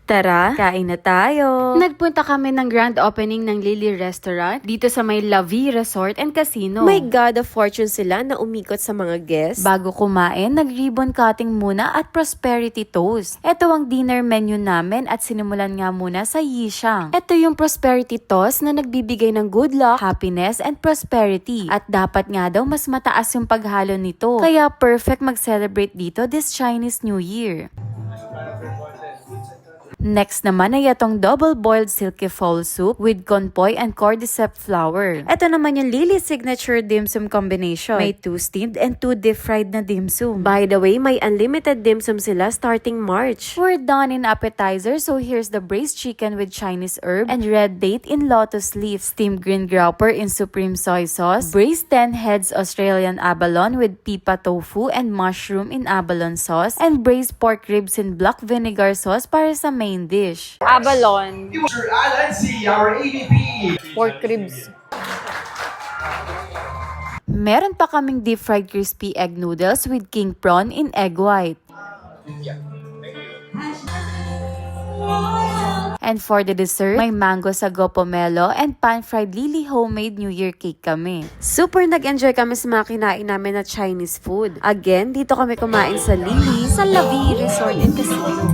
Tara, kain na tayo! Nagpunta kami ng grand opening ng Lily Restaurant dito sa may La Vie Resort and Casino. My God of Fortune sila na umikot sa mga guests. Bago kumain, nag-ribbon cutting muna at prosperity toast. Ito ang dinner menu namin at sinimulan nga muna sa Yishang. Ito yung prosperity toast na nagbibigay ng good luck, happiness, and prosperity. At dapat nga daw mas mataas yung paghalo nito. Kaya perfect mag-celebrate dito this Chinese New Year. Next naman ay itong double-boiled silky fowl soup with conpoy and cordyceps flour. Ito naman yung Lily signature dim sum combination. May 2 steamed and 2 deep-fried na dim sum. By the way, may unlimited dim sum sila starting March. We're done in appetizer, so here's the braised chicken with Chinese herb and red date in lotus leaf, steamed green grouper in supreme soy sauce, braised 10 heads Australian abalone with pipa tofu and mushroom in abalone sauce, and braised pork ribs in black vinegar sauce para sa main dish. Abalone, Let's see our AVP. pork ribs. Meron pa kaming deep-fried crispy egg noodles with king prawn in egg white. And for the dessert, may mango sago pomelo and pan-fried Lily homemade New Year cake kami. Super nag-enjoy kami sa mga kinain namin na Chinese food. Again, dito kami kumain sa Lily Sa La Vie Resort and Casino.